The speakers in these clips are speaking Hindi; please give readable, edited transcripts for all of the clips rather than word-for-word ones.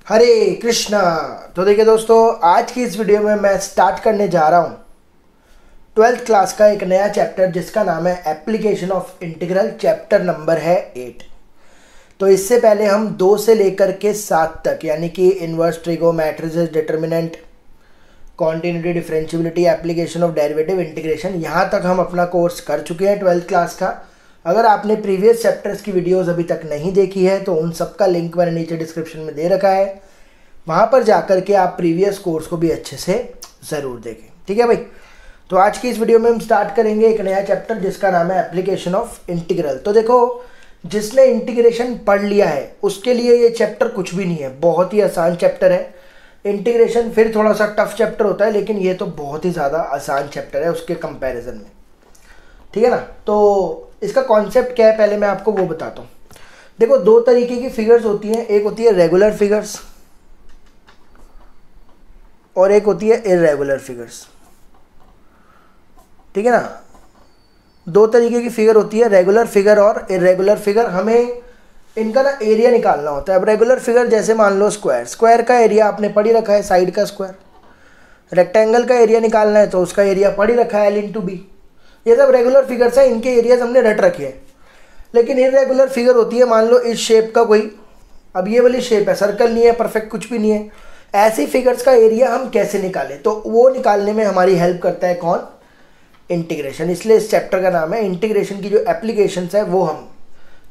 हरे कृष्णा। तो देखिए दोस्तों, आज की इस वीडियो में मैं स्टार्ट करने जा रहा हूँ 12th क्लास का एक नया चैप्टर जिसका नाम है application of integral. Chapter number है 8। तो इससे पहले हम 2 से लेकर के 7 तक यानी कि inverse, trigonometries, determinant, continuity, differentiability, application of derivative, integration, यहाँ तक हम अपना कोर्स कर चुके हैं 12th क्लास का। अगर आपने प्रीवियस चैप्टर्स की वीडियोस अभी तक नहीं देखी है तो उन सब का लिंक मैंने नीचे डिस्क्रिप्शन में दे रखा है, वहाँ पर जाकर के आप प्रीवियस कोर्स को भी अच्छे से ज़रूर देखें। ठीक है भाई। तो आज की इस वीडियो में हम स्टार्ट करेंगे एक नया चैप्टर जिसका नाम है एप्लीकेशन ऑफ इंटीग्रल। तो देखो, जिसने इंटीग्रेशन पढ़ लिया है उसके लिए ये चैप्टर कुछ भी नहीं है, बहुत ही आसान चैप्टर है। इंटीग्रेशन फिर थोड़ा सा टफ चैप्टर होता है, लेकिन ये तो बहुत ही ज़्यादा आसान चैप्टर है उसके कंपैरिजन में। ठीक है ना। तो इसका कॉन्सेप्ट क्या है पहले मैं आपको वो बताता हूँ। देखो, 2 तरीके की फिगर्स होती हैं, एक होती है रेगुलर फिगर्स और एक होती है इर्रेगुलर फिगर्स। ठीक है ना। 2 तरीके की फिगर होती है, रेगुलर फिगर और इर्रेगुलर फिगर। हमें इनका ना एरिया निकालना होता है। अब रेगुलर फिगर जैसे मान लो स्क्वायर का एरिया आपने पढ़ ही रखा है, साइड का स्क्वायर। रेक्टेंगल का एरिया निकालना है तो उसका एरिया पढ़ ही रखा है, L/B। ये सब रेगुलर फिगर्स हैं, इनके एरियाज हमने रट रखे हैं। लेकिन इर्रेगुलर फिगर होती है, मान लो इस शेप का कोई, अब ये वाली शेप है, सर्कल नहीं है, परफेक्ट कुछ भी नहीं है, ऐसी फिगर्स का एरिया हम कैसे निकालें? तो वो निकालने में हमारी हेल्प करता है कौन? इंटीग्रेशन। इसलिए इस चैप्टर का नाम है इंटीग्रेशन की जो एप्लीकेशंस है वो हम।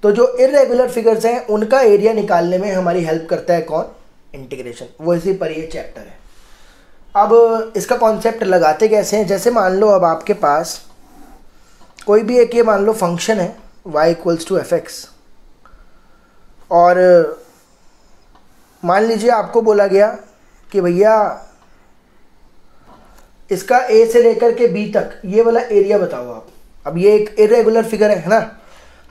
तो जो इर्रेगुलर फिगर्स हैं उनका एरिया निकालने में हमारी हेल्प करता है कौन? इंटीग्रेशन। वो इसी पर ये चैप्टर है। अब इसका कॉन्सेप्ट लगाते कैसे हैं? जैसे मान लो अब आपके पास कोई भी एक, ये मान लो फंक्शन है y=fx, और मान लीजिए आपको बोला गया कि भैया इसका a से लेकर के b तक ये वाला एरिया बताओ आप। अब ये एक इर्रेगुलर फिगर है ना।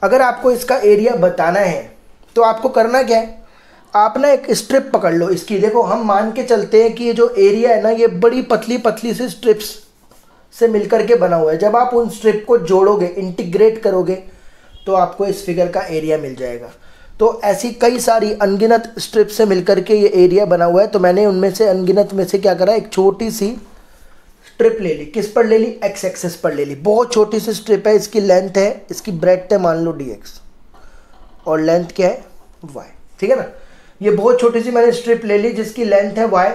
अगर आपको इसका एरिया बताना है तो आपको करना क्या है? आप ना एक स्ट्रिप पकड़ लो इसकी। देखो, हम मान के चलते हैं कि ये जो एरिया है ना, ये बड़ी पतली पतली सी स्ट्रिप्स से मिलकर के बना हुआ है। जब आप उन स्ट्रिप को जोड़ोगे, इंटीग्रेट करोगे, तो आपको इस फिगर का एरिया मिल जाएगा। तो ऐसी कई सारी अनगिनत स्ट्रिप से मिलकर के ये एरिया बना हुआ है। तो मैंने उनमें से अनगिनत में से क्या करा, एक छोटी सी स्ट्रिप ले ली। किस पर ले ली? एक्स एक्सिस पर ले ली। बहुत छोटी सी स्ट्रिप है, इसकी लेंथ है, इसकी ब्रेड्थ है मान लो dx, और लेंथ क्या है? y। ठीक है ना। ये बहुत छोटी सी मैंने स्ट्रिप ले ली जिसकी लेंथ है y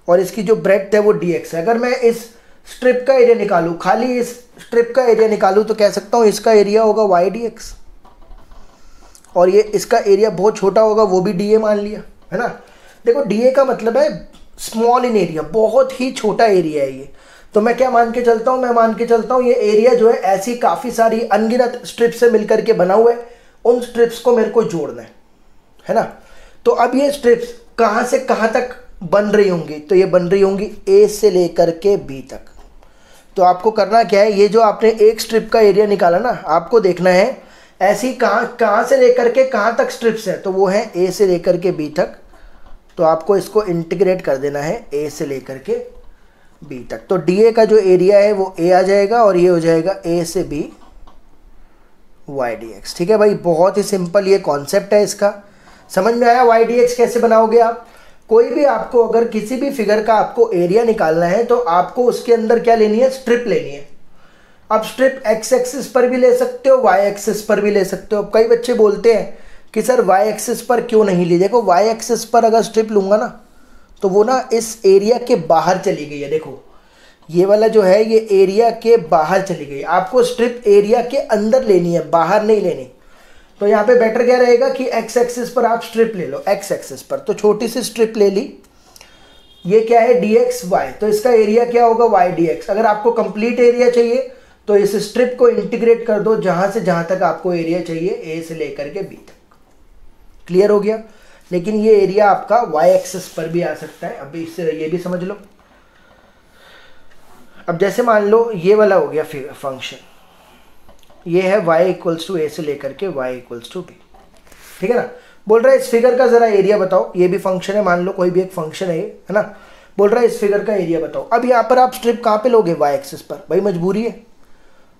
और इसकी जो ब्रेड्थ है वो dx है। अगर मैं इस स्ट्रिप का एरिया निकालूं, खाली इस स्ट्रिप का एरिया निकालूं, तो कह सकता हूं इसका एरिया होगा y dx, और ये इसका एरिया बहुत छोटा होगा, वो भी dA मान लिया, है ना। देखो, dA का मतलब है स्मॉल इन एरिया, बहुत ही छोटा एरिया है ये। तो मैं क्या मान के चलता हूं? मैं मान के चलता हूं ये एरिया जो है ऐसी काफ़ी सारी अनगिनत स्ट्रिप से मिलकर के बना हुआ है। उन स्ट्रिप्स को मेरे को जोड़ना है ना। तो अब ये स्ट्रिप्स कहाँ से कहाँ तक बन रही होंगी? तो ये बन रही होंगी A से लेकर के B तक। तो आपको करना क्या है, ये जो आपने एक स्ट्रिप का एरिया निकाला ना, आपको देखना है ऐसी कहाँ से लेकर के कहाँ तक स्ट्रिप्स है। तो वो है A से लेकर के B तक। तो आपको इसको इंटीग्रेट कर देना है A से लेकर के B तक। तो DA का जो एरिया है वो A आ जाएगा और ये हो जाएगा A से B y dx। ठीक है भाई, बहुत ही सिंपल ये कॉन्सेप्ट है इसका। समझ में आया y dx कैसे बनाओगे आप? कोई भी आपको अगर किसी भी फिगर का आपको एरिया निकालना है तो आपको उसके अंदर क्या लेनी है? स्ट्रिप लेनी है। अब स्ट्रिप x एक्सिस पर भी ले सकते हो, y एक्सिस पर भी ले सकते हो। कई बच्चे बोलते हैं कि सर y एक्सिस पर क्यों नहीं ली? देखो, y एक्सिस पर अगर स्ट्रिप लूँगा ना तो वो ना इस एरिया के बाहर चली गई है। देखो, ये वाला जो है ये एरिया के बाहर चली गई। आपको स्ट्रिप एरिया के अंदर लेनी है, बाहर नहीं लेनी। तो यहाँ पे बेटर क्या रहेगा कि x एक्सिस पर आप स्ट्रिप ले लो। x एक्सिस पर तो छोटी सी स्ट्रिप ले ली, ये क्या है? dx y। तो इसका एरिया क्या होगा? y dx। अगर आपको कंप्लीट एरिया चाहिए तो इस स्ट्रिप को इंटीग्रेट कर दो जहां से जहां तक आपको एरिया चाहिए, A से लेकर के B तक। क्लियर हो गया। लेकिन ये एरिया आपका y एक्सिस पर भी आ सकता है। अभी इससे ये भी समझ लो। अब जैसे मान लो ये वाला हो गया फंक्शन, ये है y=a से लेकर के y=b। ठीक है ना। बोल रहा है इस फिगर का जरा एरिया बताओ। ये भी फंक्शन है, मान लो कोई भी एक फंक्शन है ये, है ना। बोल रहा है इस फिगर का एरिया बताओ। अब यहाँ पर आप स्ट्रिप कहाँ पे लोगे? y एक्सिस पर। भाई मजबूरी है।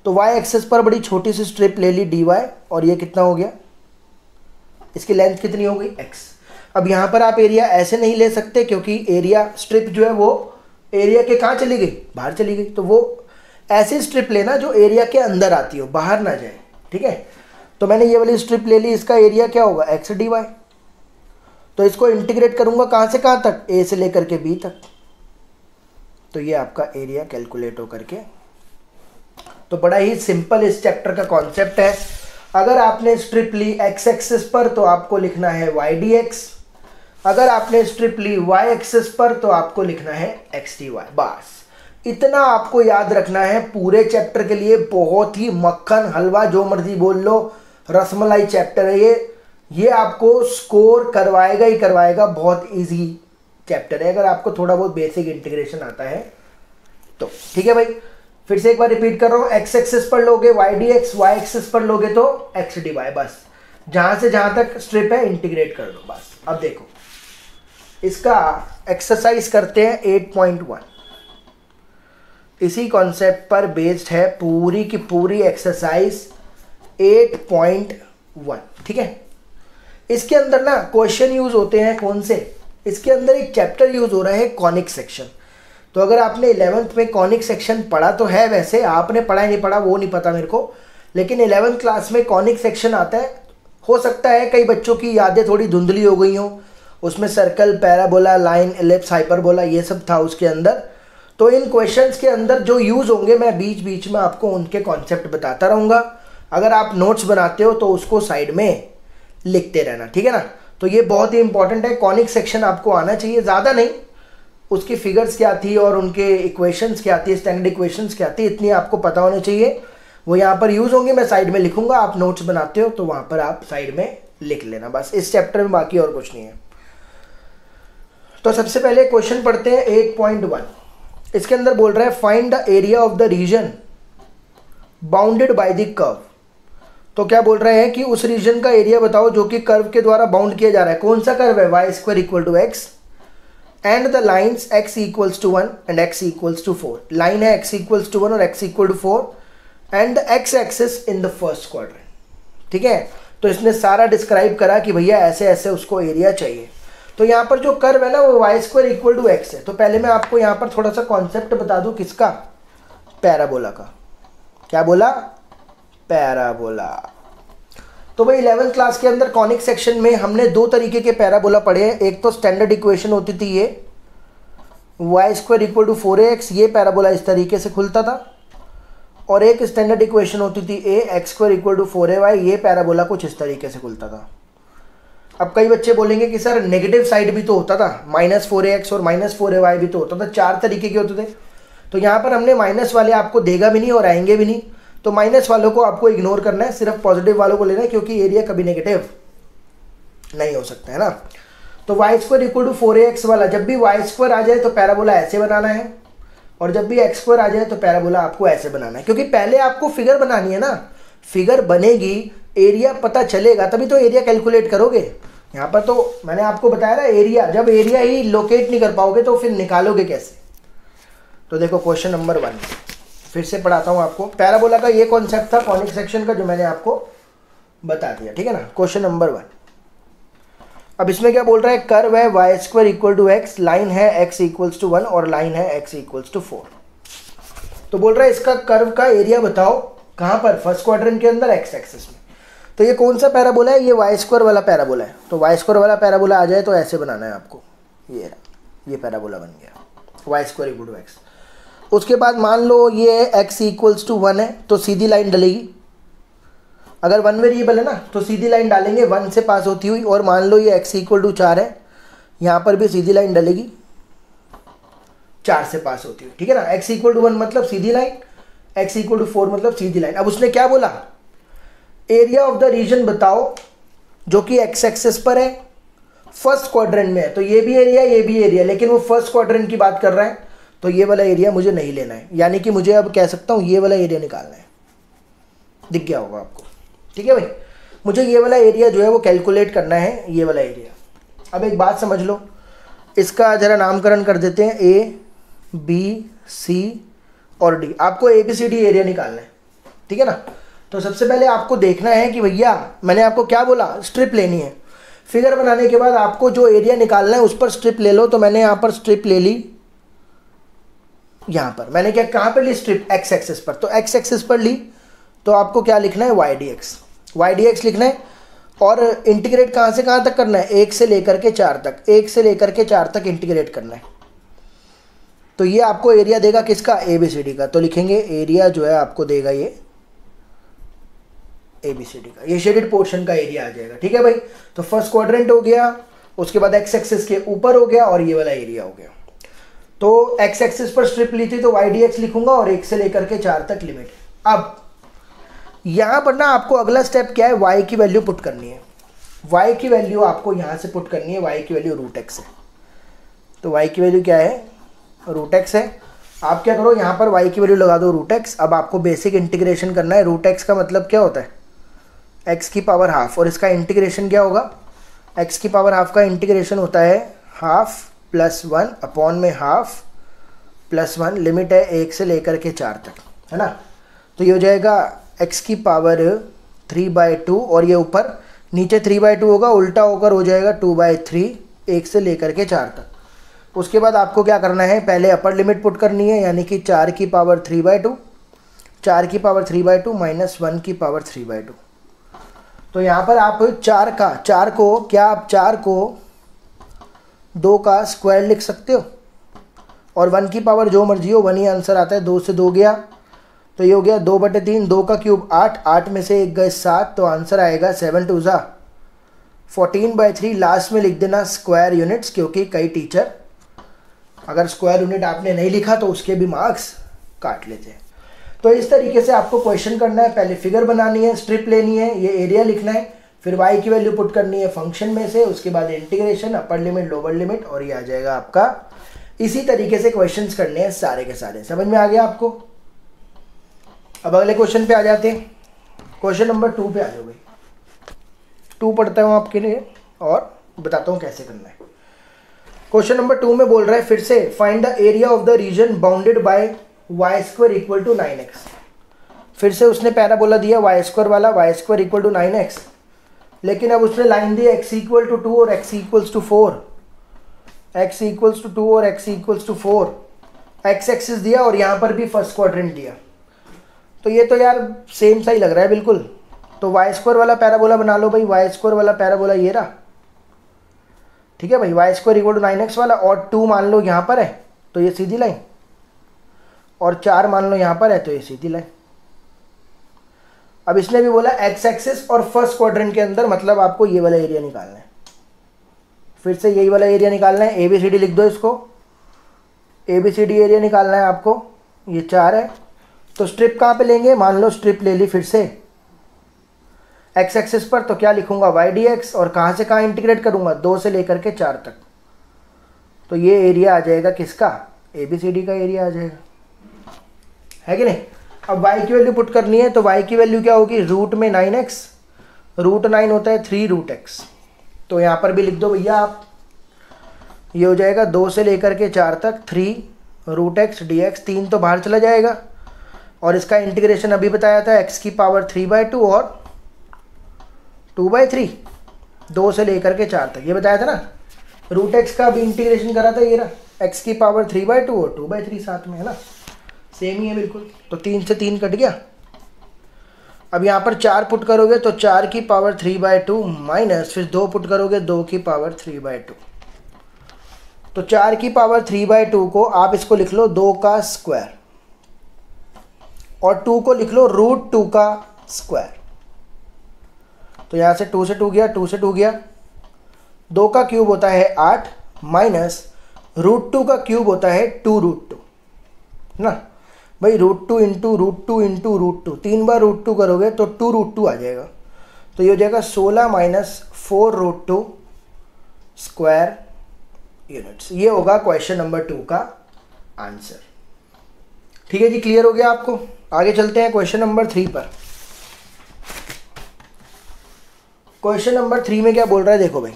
तो y एक्सिस पर बड़ी छोटी सी स्ट्रिप ले ली dy, और ये कितना हो गया? इसकी लेंथ कितनी हो गई? x। अब यहाँ पर आप एरिया ऐसे नहीं ले सकते क्योंकि एरिया स्ट्रिप जो है वो एरिया के कहाँ चली गई, बाहर चली गई। तो वो ऐसी स्ट्रिप लेना जो एरिया के अंदर आती हो, बाहर ना जाए, ठीक है। तो मैंने ये वाली स्ट्रिप ले ली, इसका एरिया क्या होगा एक्स डी वाई। तो इसको इंटीग्रेट करूंगा कहाँ से कहाँ तक, ए से लेकर के बी तक। तो ये आपका एरिया कैलकुलेट हो करके। तो बड़ा ही सिंपल इस चैप्टर का कॉन्सेप्ट है। अगर आपने स्ट्रिप ली एक्स एक्सिस पर तो आपको लिखना है वाई डी एक्स, अगर आपने स्ट्रिप ली वाई एक्सिस पर तो आपको लिखना है एक्स डी वाई। बस इतना आपको याद रखना है पूरे चैप्टर के लिए। बहुत ही मक्खन हलवा जो मर्जी बोल लो, रसमलाई चैप्टर है ये आपको स्कोर करवाएगा ही करवाएगा। बहुत इजी चैप्टर है अगर आपको थोड़ा बहुत बेसिक इंटीग्रेशन आता है तो, ठीक है भाई। फिर से एक बार रिपीट कर रहा हूँ, एक्स एक्सिस पर लोगे y d x, y axis पर लोगे तो एक्स डी वाई। बस जहां से जहां तक स्ट्रिप है इंटीग्रेट कर दो बस। अब देखो इसका एक्सरसाइज करते हैं 8.1। इसी कॉन्सेप्ट पर बेस्ड है पूरी की पूरी एक्सरसाइज 8.1, ठीक है। इसके अंदर ना क्वेश्चन यूज होते हैं कौन से, इसके अंदर एक चैप्टर यूज हो रहा है कॉनिक सेक्शन। तो अगर आपने 11th में कॉनिक सेक्शन पढ़ा तो है, वैसे आपने पढ़ा नहीं पढ़ा वो नहीं पता मेरे को, लेकिन 11th क्लास में कॉनिक सेक्शन आता है। हो सकता है कई बच्चों की यादें थोड़ी धुंधली हो गई हो, उसमें circle, parabola, line, ellipse, hyperbola ये सब था उसके अंदर। तो इन क्वेश्चंस के अंदर जो यूज होंगे मैं बीच बीच में आपको उनके कॉन्सेप्ट बताता रहूँगा। अगर आप नोट्स बनाते हो तो उसको साइड में लिखते रहना, ठीक है ना। तो ये बहुत ही इंपॉर्टेंट है, कॉनिक सेक्शन आपको आना चाहिए, ज़्यादा नहीं, उसकी फिगर्स क्या थी और उनके इक्वेशंस क्या थी, स्टैंडर्ड इक्वेशंस क्या थी, इतनी आपको पता होनी चाहिए। वो यहाँ पर यूज़ होंगे, मैं साइड में लिखूंगा, आप नोट्स बनाते हो तो वहाँ पर आप साइड में लिख लेना बस इस चैप्टर में, बाकी और कुछ नहीं है। तो सबसे पहले क्वेश्चन पढ़ते हैं 8.1। इसके अंदर बोल रहा है find the area of the region bounded by the curve. तो क्या बोल रहे हैं कि उस रीजन का एरिया बताओ जो कि कर्व के द्वारा बाउंड किया जा रहा है। कौन सा कर्व है, y square equal to x and the lines x equals to 1 and x equals to 4। Line है x इक्वल्स टू 1 और x equal to 4 and the x axis in the first quadrant, ठीक है। तो इसने सारा डिस्क्राइब करा कि भैया ऐसे ऐसे उसको एरिया चाहिए। तो यहाँ पर जो कर्व है ना वो y square equal to x है। तो पहले मैं आपको यहाँ पर थोड़ा सा कॉन्सेप्ट बता दूँ किसका, पैराबोला का। क्या बोला, पैराबोला। तो भाई 11th क्लास के अंदर कॉनिक सेक्शन में हमने दो तरीके के पैराबोला पढ़े हैं। एक तो स्टैंडर्ड इक्वेशन होती थी ये Y square equal to 4ax, ये पैराबोला इस तरीके से खुलता था, और एक स्टैंडर्ड इक्वेशन होती थी A X square equal to 4ay, ये पैराबोला कुछ इस तरीके से खुलता था। अब कई बच्चे बोलेंगे कि सर नेगेटिव साइड भी तो होता था, -4ax और -4ay भी तो होता था, 4 तरीके के होते थे। तो यहाँ पर हमने माइनस वाले आपको देगा भी नहीं और आएंगे भी नहीं, तो माइनस वालों को आपको इग्नोर करना है, सिर्फ पॉजिटिव वालों को लेना है, क्योंकि एरिया कभी नेगेटिव नहीं हो सकता है ना। तो Y square equal to 4ax वाला, जब भी वाई स्क्वायर आ जाए तो पैराबोला ऐसे बनाना है, और जब भी एक्स स्क्वायर आ जाए तो पैराबोला आपको ऐसे बनाना है, क्योंकि पहले आपको फिगर बनानी है ना। फिगर बनेगी, एरिया पता चलेगा, तभी तो एरिया कैलकुलेट करोगे। यहाँ पर तो मैंने आपको बताया ना एरिया, जब एरिया ही लोकेट नहीं कर पाओगे तो फिर निकालोगे कैसे। तो देखो क्वेश्चन नंबर 1 फिर से पढ़ाता हूँ आपको। पैराबोला का ये कॉन्सेप्ट था कॉनिक सेक्शन का जो मैंने आपको बता दिया, ठीक है ना। क्वेश्चन नंबर 1, अब इसमें क्या बोल रहा है, कर्व है y square equal to x, line है x इक्वल्स टू 1 और लाइन है x इक्वल्स टू 4। तो बोल रहा है इसका कर्व का एरिया बताओ, कहाँ पर, फर्स्ट क्वाड्रेंट के अंदर x एक्सिस में। तो ये कौन सा पैराबोला है, ये वाई स्क्वायर वाला पैराबोला है। तो वाई स्क्वायर वाला पैराबोला आ जाए तो ऐसे बनाना है आपको, ये पैराबोला बन गया y square equal to x. उसके बाद मान लो ये x इक्वल्स टू 1 है, तो सीधी लाइन डलेगी। अगर 1 वेरिएबल है ना तो सीधी लाइन डालेंगे 1 से पास होती हुई, और मान लो ये x इक्वल टू 4 है, यहाँ पर भी सीधी लाइन डलेगी 4 से पास होती हुई, ठीक है ना। x इक्वल टू 1 मतलब सीधी लाइन, x इक्वल टू 4 मतलब सीधी लाइन। अब उसने क्या बोला, एरिया ऑफ द रीजन बताओ जो कि x एक्सिस पर है, फर्स्ट क्वाड्रेंट में है। तो ये भी एरिया, ये भी एरिया, लेकिन वो फर्स्ट क्वाड्रेंट की बात कर रहा है, तो ये वाला एरिया मुझे नहीं लेना है, यानी कि मुझे अब कह सकता हूँ ये वाला एरिया निकालना है। दिख गया होगा आपको, ठीक है भाई। मुझे ये वाला एरिया जो है वो कैलकुलेट करना है, ये वाला एरिया। अब एक बात समझ लो, इसका ज़रा नामकरण कर देते हैं A B C और D। आपको ABCD एरिया निकालना है, ठीक है ना। तो सबसे पहले आपको देखना है कि भैया मैंने आपको क्या बोला, स्ट्रिप लेनी है। फिगर बनाने के बाद आपको जो एरिया निकालना है उस पर स्ट्रिप ले लो। तो मैंने यहाँ पर स्ट्रिप ले ली, यहाँ पर मैंने क्या कहाँ पर ली स्ट्रिप, एक्स एक्सिस पर। तो एक्स एक्सिस पर ली तो आपको क्या लिखना है, वाई डी एक्स लिखना है। और इंटीग्रेट कहाँ से कहाँ तक करना है, 1 से लेकर के 4 तक, 1 से लेकर के 4 तक इंटीग्रेट करना है। तो ये आपको एरिया देगा किसका, ABCD का। तो लिखेंगे एरिया जो है आपको देगा ये ABCD का, ये शेडेड पोर्शन का एरिया आ जाएगा। ठीक है भाई। तो फर्स्ट क्वाड्रेंट हो गया, उसके बाद एक्स एक्सिस के ऊपर हो गया और ये वाला एरिया हो गया। तो एक्स एक्सिस पर स्ट्रिप ली थी तो वाई डी एक्स लिखूंगा और 1 से लेकर के 4 तक लिमिट। अब यहाँ पर ना आपको अगला स्टेप क्या है, वाई की वैल्यू पुट करनी है। वाई की वैल्यू आपको यहाँ से पुट करनी है, वाई की वैल्यू रूट एक्स है। तो वाई की वैल्यू क्या है, रूट एक्स है। आप क्या करो, यहाँ पर वाई की वैल्यू लगा दो रूट एक्स। अब आपको बेसिक इंटीग्रेशन करना है। रूट एक्स का मतलब क्या होता है, एक्स की पावर हाफ, और इसका इंटीग्रेशन क्या होगा, एक्स की पावर हाफ का इंटीग्रेशन होता है हाफ प्लस 1 अपॉन में हाफ प्लस 1, लिमिट है 1 से लेकर के 4 तक, है ना। तो ये हो जाएगा एक्स की पावर 3/2 और ये ऊपर नीचे 3/2 होगा, उल्टा होकर हो जाएगा 2/3, 1 से लेकर के 4 तक। उसके बाद आपको क्या करना है, पहले अपर लिमिट पुट करनी है, यानी कि 4 की पावर 3/2, 4 की पावर 3/2 माइनस 1 की पावर 3/2। तो यहाँ पर आप 4 को क्या, आप 4 को 2 का स्क्वायर लिख सकते हो और 1 की पावर जो मर्जी हो, 1 ही आंसर आता है। 2 से 2 गया तो ये हो गया 2/3, 2 का क्यूब 8, 8 में से 1 गए 7, तो आंसर आएगा 7 2 ज़ा 14/3। लास्ट में लिख देना स्क्वायर यूनिट्स, क्योंकि कई टीचर अगर स्क्वायर यूनिट आपने नहीं लिखा तो उसके भी मार्क्स काट लेते हैं। तो इस तरीके से आपको क्वेश्चन करना है, पहले फिगर बनानी है, स्ट्रिप लेनी है, ये एरिया लिखना है, फिर वाई की वैल्यू पुट करनी है फंक्शन में से, उसके बाद integration, upper limit lower limit, और ये आ जाएगा आपका। इसी तरीके से क्वेश्चंस करने हैं सारे के सारे। समझ में आ गया आपको। अब अगले क्वेश्चन पे आ जाते हैं। क्वेश्चन नंबर 2 पे आ जाओ भाई। 2 पढ़ता हूँ आपके लिए और बताता हूँ कैसे करना है। क्वेश्चन नंबर 2 में बोल रहा है फिर से, find the area of the region bounded by y² equal to 9x। फिर से उसने पैराबोला दिया y² वाला, y² इक्वल टू 9x, लेकिन अब उसने लाइन दी x इक्वल टू 2 और x equals to 4, x equals to 2 और x equals to 4, x axis दिया और यहाँ पर भी फर्स्ट क्वाड्रेंट दिया। तो ये तो यार सेम सा ही लग रहा है बिल्कुल। तो y² वाला पैराबोला बना लो भाई, y² वाला पैराबोला ये रहा। ठीक है भाई, y² इक्वल टू 9x वाला, और 2 मान लो यहाँ पर है तो ये सीधी लाइन, और 4 मान लो यहाँ पर है तो ये सीधी लाइन। अब इसने भी बोला x एक्सिस और फर्स्ट क्वाड्रेंट के अंदर, मतलब आपको ये वाला एरिया निकालना है। फिर से यही वाला एरिया निकालना है, ABCD लिख दो इसको, ABCD एरिया निकालना है आपको। ये 4 है तो स्ट्रिप कहाँ पे लेंगे, मान लो स्ट्रिप ले ली फिर से x एक्सिस पर, तो क्या लिखूंगा y/dx, और कहाँ से कहाँ इंटीग्रेट करूंगा, 2 से लेकर के 4 तक। तो ये एरिया आ जाएगा किसका, ABCD का एरिया आ जाएगा, है कि नहीं। अब y की वैल्यू पुट करनी है, तो y की वैल्यू क्या होगी, रूट में 9x, रूट 9 होता है 3√x। तो यहाँ पर भी लिख दो भैया आप, ये हो जाएगा 2 से लेकर के 4 तक 3√x dx, 3 तो बाहर चला जाएगा, और इसका इंटीग्रेशन अभी बताया था x की पावर 3/2 और 2/3, 2 से लेकर के 4 तक, ये बताया था ना। √x का भी इंटीग्रेशन करा था, ये रहा x की पावर 3/2 और 2/3 साथ में, है ना, सेम ही है बिल्कुल। तो 3 से 3 कट गया। अब यहाँ पर 4 पुट करोगे तो 4 की पावर 3/2 माइनस, फिर 2 पुट करोगे 2 की पावर 3/2। तो 4 की पावर 3/2 को आप इसको लिख लो 2 का स्क्वायर, और 2 को लिख लो √2 का स्क्वायर। तो यहाँ से 2 से 2 गया, 2 से 2 गया, 2 का क्यूब होता है 8 माइनस √2 का क्यूब होता है 2√2 ना भाई। √2 इंटू √2 इंटू √2, 3 बार √2 करोगे तो 2√2 आ जाएगा। तो ये हो जाएगा 16 माइनस 4√2 स्क्वायर यूनिट्स। ये होगा क्वेश्चन नंबर 2 का आंसर। ठीक है जी, क्लियर हो गया आपको। आगे चलते हैं क्वेश्चन नंबर 3 पर। क्वेश्चन नंबर 3 में क्या बोल रहा है देखो भाई।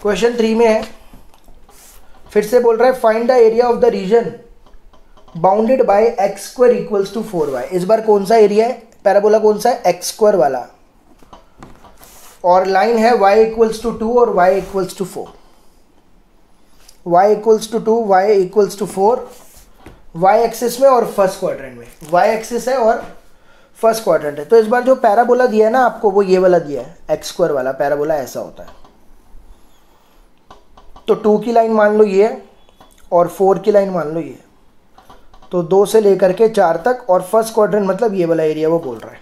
क्वेश्चन 3 में है, फिर से बोल रहा है find the area of the region bounded by x² equals to 4y। इस बार कौन सा एरिया है, पैराबोला कौन सा है, x² वाला। और लाइन है y इक्वल्स टू 2 और y equals to 4, y equals to 2, y equals to 4, y axis में और फर्स्ट क्वाड्रेंट में, y एक्सिस है और फर्स्ट क्वाड्रेंट है। तो इस बार जो पैराबोला दिया है ना आपको, वो ये वाला दिया है, एक्स स्क्वायर वाला पैराबोला ऐसा होता है। तो 2 की लाइन मान लो ये और 4 की लाइन मान लो ये, तो 2 से लेकर के 4 तक, और फर्स्ट क्वाड्रेंट मतलब ये वाला एरिया वो बोल रहा है।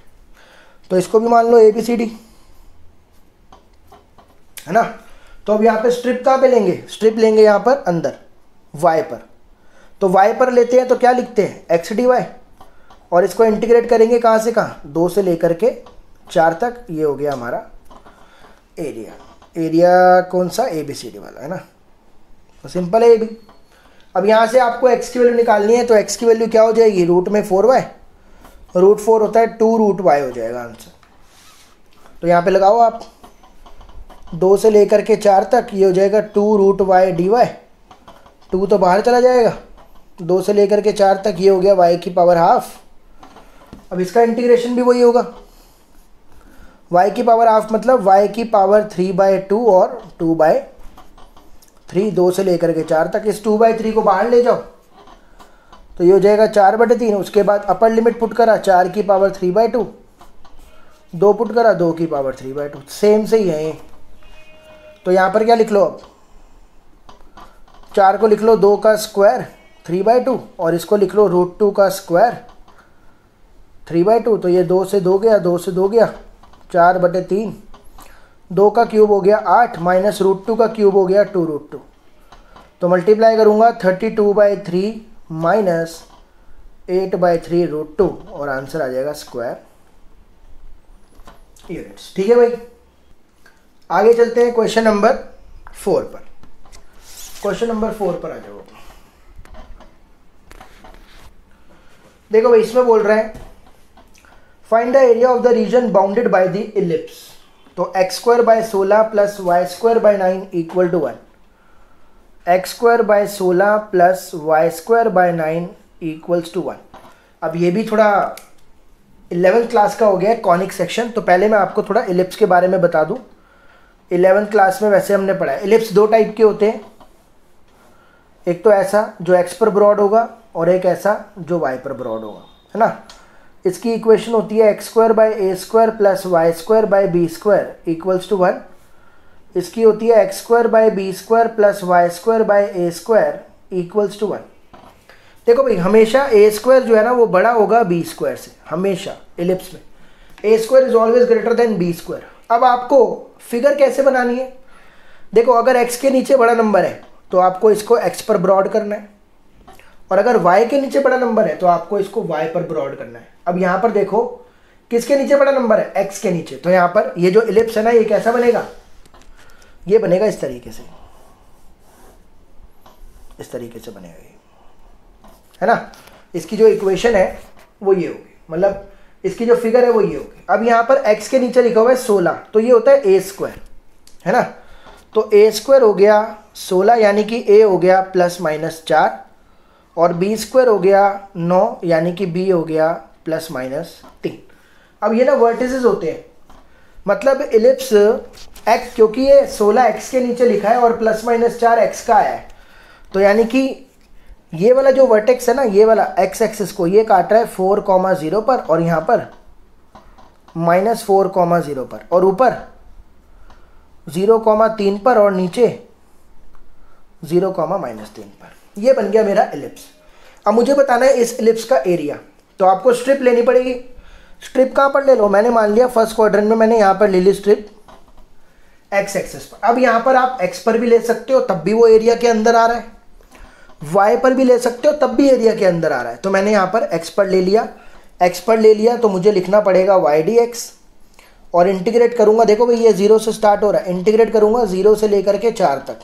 तो इसको भी मान लो ABCD, है ना। तो अब यहाँ पे स्ट्रिप कहाँ पे लेंगे, स्ट्रिप लेंगे यहाँ पर अंदर y पर। तो y पर लेते हैं तो क्या लिखते हैं, x dy, और इसको इंटीग्रेट करेंगे कहाँ से कहाँ, 2 से लेकर के 4 तक। ये हो गया हमारा एरिया, एरिया कौन सा, ABCD वाला, है ना। तो सिंपल है ये भी। अब यहाँ से आपको x की वैल्यू निकालनी है, तो x की वैल्यू क्या हो जाएगी, रूट में 4y, रूट 4 होता है 2 रूट y हो जाएगा आंसर। तो यहाँ पे लगाओ आप 2 से लेकर के 4 तक, ये हो जाएगा 2 रूट y dy, 2 तो बाहर चला जाएगा, 2 से लेकर के 4 तक, ये हो गया y की पावर हाफ। अब इसका इंटीग्रेशन भी वही होगा, y की पावर हाफ मतलब y की पावर 3/2 और 2/3, 2 से लेकर के 4 तक। इस 2/3 को बाहर ले जाओ तो ये हो जाएगा 4/3। उसके बाद अपर लिमिट पुट करा 4 की पावर 3/2, 2 पुट करा 2 की पावर 3/2, सेम से ही है ये। तो यहाँ पर क्या लिख लो, अब 4 को लिख लो 2 का स्क्वायर 3/2, और इसको लिख लो रूट 2 का स्क्वायर 3/2। तो ये 2 से 2 गया, 2 से 2 गया, 4/3, 2 का क्यूब हो गया 8, माइनस रूट 2 का क्यूब हो गया 2 रूट 2। तो मल्टीप्लाई करूँगा 32/3 माइनस 8/3 रूट 2, और आंसर आ जाएगा स्क्वायर यूनिट्स। ठीक है भाई, आगे चलते हैं क्वेश्चन नंबर 4 पर। क्वेश्चन नंबर 4 पर आ जाओ। देखो भाई, इसमें बोल रहे हैं find the area of the region bounded by the ellipse. तो x²/16 plus y²/9 equal to 1, x²/16 plus y²/9 equals to 1। अब ये भी थोड़ा 11th क्लास का हो गया है कॉनिक सेक्शन। तो पहले मैं आपको थोड़ा इलिप्स के बारे में बता दूं। 11th क्लास में वैसे हमने पढ़ा है, इलिप्स 2 टाइप के होते हैं, एक तो ऐसा जो x पर ब्रॉड होगा और एक ऐसा जो y पर ब्रॉड होगा, है ना। इसकी इक्वेशन होती है x²/a² plus y²/b² equals to 1। इसकी होती है x²/b² plus y²/a² equals to 1। देखो भाई, हमेशा a² जो है ना वो बड़ा होगा b² से, हमेशा इलिप्स में a² is always greater than b²। अब आपको फिगर कैसे बनानी है, देखो अगर x के नीचे बड़ा नंबर है तो आपको इसको x पर ब्रॉड करना है, और अगर y के नीचे बड़ा नंबर है तो आपको इसको y पर ब्रॉड करना है। अब यहाँ पर देखो किसके नीचे बड़ा नंबर है, x के नीचे। तो यहाँ पर ये जो इलिप्स है ना, ये कैसा बनेगा, ये बनेगा इस तरीके से, इस तरीके से बनेगा ये, है ना। इसकी जो इक्वेशन है वो ये होगी, मतलब इसकी जो फिगर है वो ये होगी। अब यहाँ पर x के नीचे लिखा हुआ है 16, तो ये होता है a², है ना। तो a² हो गया 16, यानी कि a हो गया ±4, और b² हो गया 9, यानी कि b हो गया ±3। अब ये ना वर्टिसेस होते हैं, मतलब इलिप्स x, क्योंकि ये 16 x के नीचे लिखा है और ±4 x का आया है, तो यानी कि ये वाला जो वर्टेक्स है ना, ये वाला x एक्सिस को ये काट रहा है 4,0 पर, और यहाँ पर -4,0 पर, और ऊपर 0,3 पर, और नीचे 0,-3 पर। ये बन गया मेरा इलिप्स। अब मुझे बताना है इस इलिप्स का एरिया, तो आपको स्ट्रिप लेनी पड़ेगी। स्ट्रिप कहाँ पर ले लो, मैंने मान लिया फर्स्ट क्वाड्रेंट में मैंने यहाँ पर ले ली स्ट्रिप x एक्सिस पर। अब यहाँ पर आप x पर भी ले सकते हो, तब भी वो एरिया के अंदर आ रहा है, y पर भी ले सकते हो, तब भी एरिया के अंदर आ रहा है। तो मैंने यहाँ पर x पर ले लिया, x पर ले लिया तो मुझे लिखना पड़ेगा y dx, और इंटीग्रेट करूँगा। देखो भाई ये 0 से स्टार्ट हो रहा है, इंटीग्रेट करूँगा 0 से लेकर के 4 तक।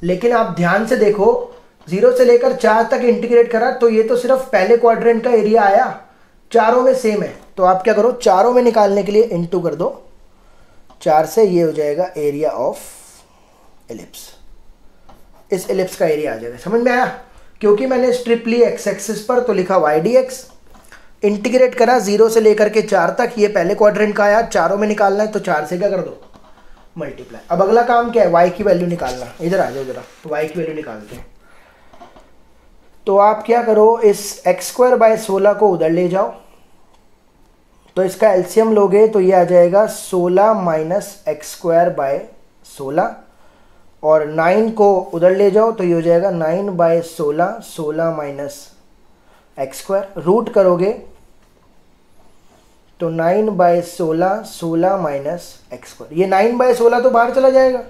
लेकिन आप ध्यान से देखो, 0 से लेकर 4 तक इंटीग्रेट करा तो ये तो सिर्फ पहले क्वाड्रेंट का एरिया आया, चारों में सेम है। तो आप क्या करो, चारों में निकालने के लिए इंटू कर दो 4 से, ये हो जाएगा एरिया ऑफ इलिप्स। इस इलिप्स का एरिया आ जाएगा, समझ में आया। क्योंकि मैंने स्ट्रिप ली x एक्सिस पर तो लिखा y dx, इंटीग्रेट करा 0 से लेकर के 4 तक, ये पहले क्वाड्रेंट का आया, चारों में निकालना है तो 4 से क्या कर दो मल्टीप्लाई। अब अगला काम क्या है, y की वैल्यू निकालना। इधर आ जाओ जरा, y की वैल्यू निकालते हैं। तो आप क्या करो, इस x² / 16 को उधर ले जाओ, तो इसका एलसीएम लोगे तो ये आ जाएगा 16 - x² / 16, और 9 को उधर ले जाओ तो ये हो जाएगा 9/16, 16 - x²। रूट करोगे तो 9/16, 16 - x²। ये 9/16 तो बाहर चला जाएगा,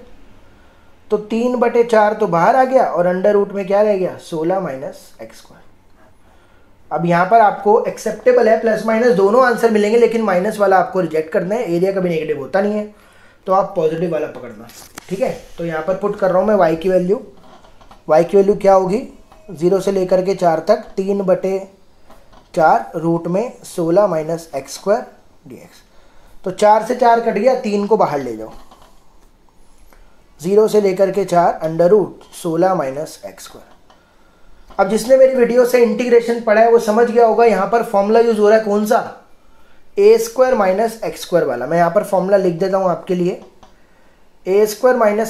तो 3/4 तो बाहर आ गया, और अंडर रूट में क्या रह गया 16 - x²। अब यहाँ पर आपको एक्सेप्टेबल है, प्लस माइनस दोनों आंसर मिलेंगे, लेकिन माइनस वाला आपको रिजेक्ट करना है, एरिया कभी नेगेटिव होता नहीं है, तो आप पॉजिटिव वाला पकड़ना। ठीक है, तो यहाँ पर पुट कर रहा हूँ मैं y की वैल्यू। y की वैल्यू क्या होगी, 0 से लेकर के 4 तक 3/4 रूट में 16 - x² dx। तो 4 से 4 कट गया, 3 को बाहर ले जाओ, 0 से लेकर के 4 अंडर रूट 16 - x²। अब जिसने मेरी वीडियो से इंटीग्रेशन पढ़ा है वो समझ गया होगा, यहाँ पर फॉर्मूला यूज हो रहा है कौन सा, a² - x² वाला। मैं यहाँ पर फॉर्मूला लिख देता हूँ आपके लिए। a²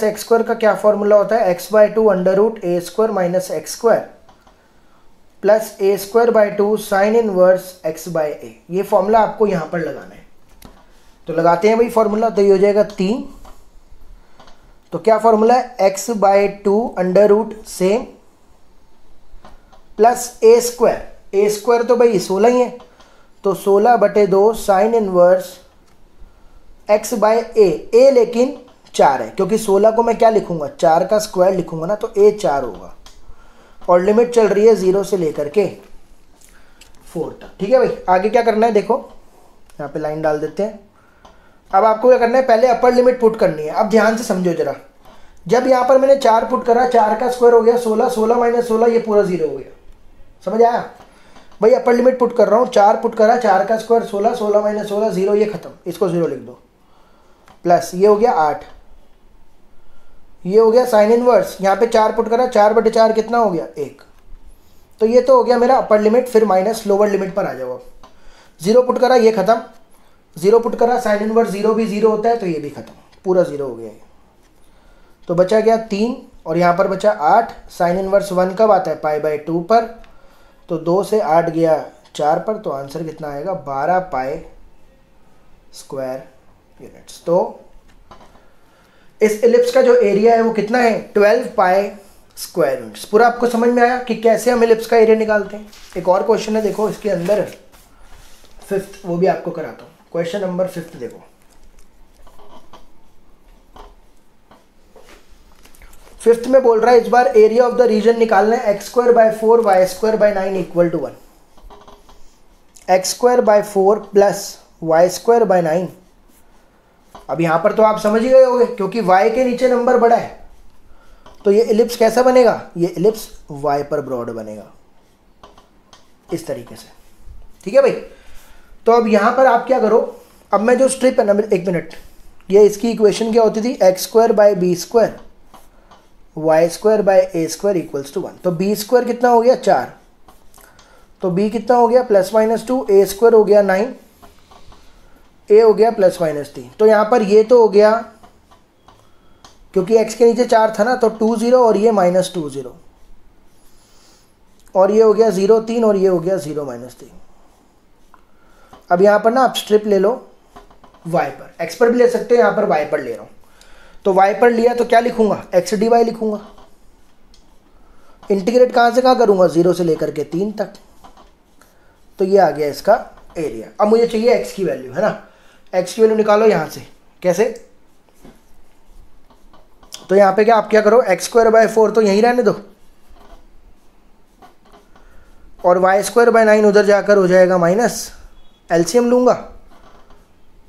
- x² का क्या फॉर्मूला होता है, x/2 under root a² - x² plus a²/2 sine inverse x/a। ये फॉर्मूला आपको यहाँ पर लगाना है, तो लगाते हैं भाई फॉर्मूला। तो ये हो जाएगा 3, तो क्या फॉर्मूला है, x/2 under root same plus a² तो भाई 16 ही है, तो 16/2 साइन इनवर्स x/a। a लेकिन 4 है, क्योंकि 16 को मैं क्या लिखूंगा, 4 का स्क्वायर लिखूंगा ना, तो a 4 होगा, और लिमिट चल रही है 0 से लेकर के 4 तक। ठीक है भाई, आगे क्या करना है, देखो यहाँ पे लाइन डाल देते हैं। अब आपको क्या करना है, पहले अपर लिमिट पुट करनी है। अब ध्यान से समझो जरा, जब यहाँ पर मैंने 4 पुट करा, 4 का स्क्वायर हो गया 16, 16 - 16 ये पूरा 0 हो गया, समझ आया भाई। अपर लिमिट पुट कर रहा हूँ, 4 पुट करा, 4 का स्क्वायर 16, 16 - 16 0, ये खत्म, इसको 0 लिख दो, प्लस ये हो गया 8, ये हो गया साइन इनवर्स, यहाँ पे 4 पुट करा, 4/4 कितना हो गया 1। तो ये तो हो गया मेरा अपर लिमिट, फिर माइनस लोअर लिमिट पर आ जाओ। अब 0 पुट करा, ये खत्म, 0 पुट करा, साइन इनवर्स 0 भी 0 होता है, तो ये भी खत्म, पूरा 0 हो गया ये। तो बचा गया 3, और यहाँ पर बचा 8, साइन इनवर्स 1 कब आता है, π/2 पर, तो 2 से 8 गया 4 पर, तो आंसर कितना आएगा 12 पाई स्क्वायर यूनिट्स। तो इस एलिप्स का जो एरिया है वो कितना है, 12 पाई स्क्वायर यूनिट्स। पूरा आपको समझ में आया कि कैसे हम एलिप्स का एरिया निकालते हैं। एक और क्वेश्चन है, देखो इसके अंदर 5th, वो भी आपको कराता हूँ। क्वेश्चन नंबर 5 देखो, फिफ्थ में बोल रहा है इस बार एरिया ऑफ द रीजन निकालना है, x² / 4 y² / 9 = 1। x² / 4 plus y² / 9। अब यहां पर तो आप समझ ही गए होंगे, क्योंकि y के नीचे नंबर बड़ा है, तो ये एलिप्स कैसा बनेगा, ये एलिप्स y पर ब्रॉड बनेगा इस तरीके से। ठीक है भाई, तो अब यहां पर आप क्या करो, अब मैं जो स्ट्रिप है ना, एक मिनट, ये इसकी इक्वेशन क्या होती थी, x² / b² y² / a² = 1। तो b² कितना हो गया 4, तो b कितना हो गया +-2, a² हो गया 9, a हो गया +-3। तो यहाँ पर ये तो हो गया, क्योंकि x के नीचे 4 था ना, तो 2 0 और ये -2 0, और ये हो गया 0 3, और ये हो गया 0 -3। अब यहाँ पर ना आप स्ट्रिप ले लो y पर, x पर भी ले सकते हो, यहाँ पर y पर ले रहा हूँ। तो y पर लिया तो क्या लिखूंगा, x dy लिखूंगा। इंटीग्रेट कहाँ से कहाँ करूंगा, 0 से लेकर के 3 तक। तो ये आ गया इसका एरिया। अब मुझे चाहिए x की वैल्यू, है ना, x की वैल्यू निकालो यहाँ से। कैसे, तो यहाँ पे क्या आप क्या करो, x² / 4 तो यहीं रहने दो, और y² / 9 उधर जाकर हो जाएगा माइनस, एलसीएम लूंगा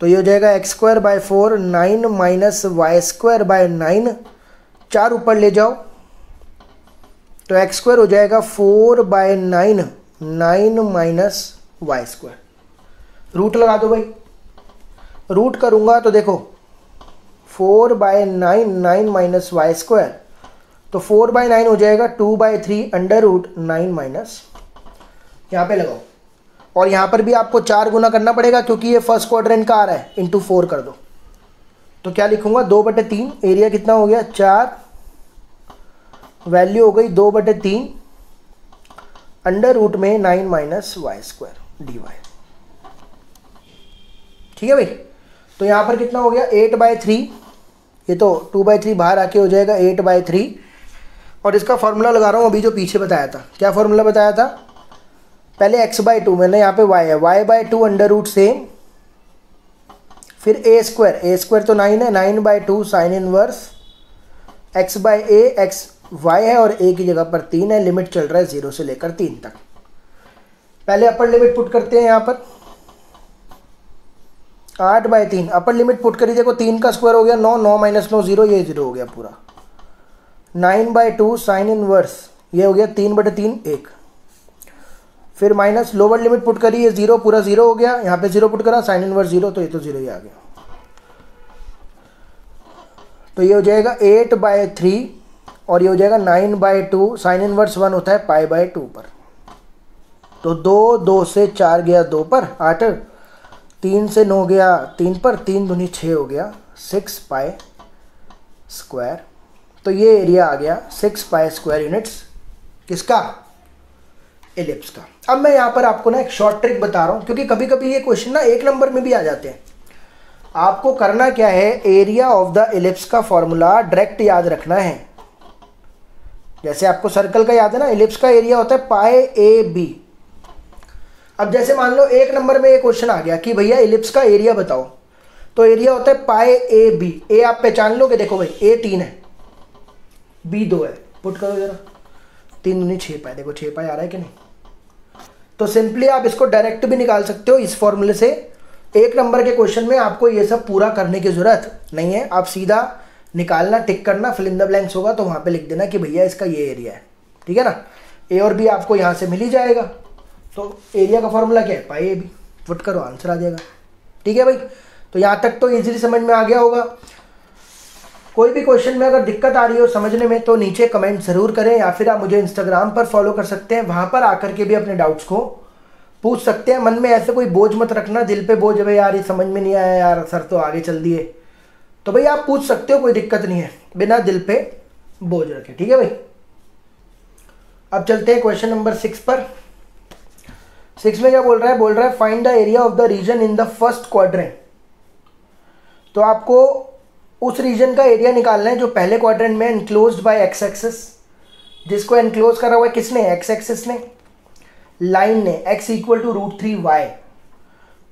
तो ये हो जाएगा x² / 4 9 माइनस y² / 9, 4 ऊपर ले जाओ तो x² हो जाएगा 4/9, 9 माइनस y²। रूट लगा दो भाई, रूट करूंगा तो देखो 4/9, 9 माइनस y², तो 4/9 हो जाएगा 2/3 अंडर रूट 9 माइनस, यहाँ पे लगाओ और यहाँ पर भी आपको 4 गुना करना पड़ेगा क्योंकि ये फर्स्ट क्वाड्रेंट का आ रहा है, इंटू 4 कर दो। तो क्या लिखूँगा 2/3, एरिया कितना हो गया 4, वैल्यू हो गई 2/3 अंडर रूट में 9 - y² dy। ठीक है भाई। तो यहाँ पर कितना हो गया 8/3, ये तो 2/3 बाहर आके हो जाएगा 8/3। और इसका फॉर्मूला लगा रहा हूँ अभी जो पीछे बताया था। क्या फॉर्मूला बताया था? पहले x/2, मैंने यहाँ पे y है, y/2 अंडर रूट सेम, फिर a² तो 9 है, 9/2 sign inverse x/a, x y है और a की जगह पर 3 है। लिमिट चल रहा है 0 से लेकर 3 तक। पहले अपर लिमिट पुट करते हैं यहाँ पर 8/3 अपर लिमिट पुट करी, देखो 3 का स्क्वायर हो गया 9, 9 - 9 0, ये 0 हो गया पूरा। 9/2 साइन इनवर्स, ये हो गया 3/3 1, फिर माइनस लोअर लिमिट पुट करी, ये 0 पूरा 0 हो गया, यहाँ पे 0 पुट करा, साइन इनवर्स 0, तो ये तो 0 ही आ गया। तो ये हो जाएगा 8/3 और ये हो जाएगा 9/2, साइन इनवर्स 1 होता है π/2 पर। तो 2 से 4 गया 2 पर 8, 3 से 9 गया 3 पर, 3 दूनी 6 हो गया 6π²। तो ये एरिया आ गया 6π² यूनिट्स किसका? एलिप्स का। अब मैं यहाँ पर आपको ना एक शॉर्ट ट्रिक बता रहा हूँ क्योंकि कभी कभी ये क्वेश्चन ना 1 नंबर में भी आ जाते हैं। आपको करना क्या है, एरिया ऑफ द एलिप्स का फॉर्मूला डायरेक्ट याद रखना है। जैसे आपको सर्कल का याद है ना, एलिप्स का एरिया होता है πAB। अब जैसे मान लो 1 नंबर में ये क्वेश्चन आ गया कि भैया एलिप्स का एरिया बताओ, तो एरिया होता है πAB। ए आप पहचान लोगे, देखो भाई A 3 है, B 2 है, पुट करो जरा, 3 दूनी 6π, देखो 6π आ रहा है कि नहीं। तो सिंपली आप इसको डायरेक्ट भी निकाल सकते हो इस फॉर्मूले से। 1 नंबर के क्वेश्चन में आपको ये सब पूरा करने की जरूरत नहीं है, आप सीधा निकालना, टिक करना, फिल इन द ब्लैंक्स होगा तो वहाँ पे लिख देना कि भैया इसका ये एरिया है। ठीक है ना, ए और बी आपको यहाँ से मिल ही जाएगा। तो एरिया का फॉर्मूला क्या है πAB, पुट करो आंसर आ जाएगा। ठीक है भाई, तो यहाँ तक तो इजीली समझ में आ गया होगा। कोई भी क्वेश्चन में अगर दिक्कत आ रही हो समझने में तो नीचे कमेंट ज़रूर करें, या फिर आप मुझे इंस्टाग्राम पर फॉलो कर सकते हैं, वहाँ पर आकर के भी अपने डाउट्स को पूछ सकते हैं। मन में ऐसे कोई बोझ मत रखना, दिल पे बोझ है यार ये समझ में नहीं आया यार सर तो आगे चल दिए, तो भाई आप पूछ सकते हो, कोई दिक्कत नहीं है, बिना दिल पे बोझ रखे। ठीक है भाई, अब चलते हैं क्वेश्चन नंबर 6 पर। 6 में क्या बोल रहा है? बोल रहा है find the area of the region in the first quadrant. तो आपको उस रीजन का एरिया निकालना है जो पहले क्वाड्रेंट में एनक्लोज्ड बाय एक्स एक्सिस, जिसको एनक्लोज करा हुआ है किसने? एक्स एक्सिस ने, लाइन ने x = √3y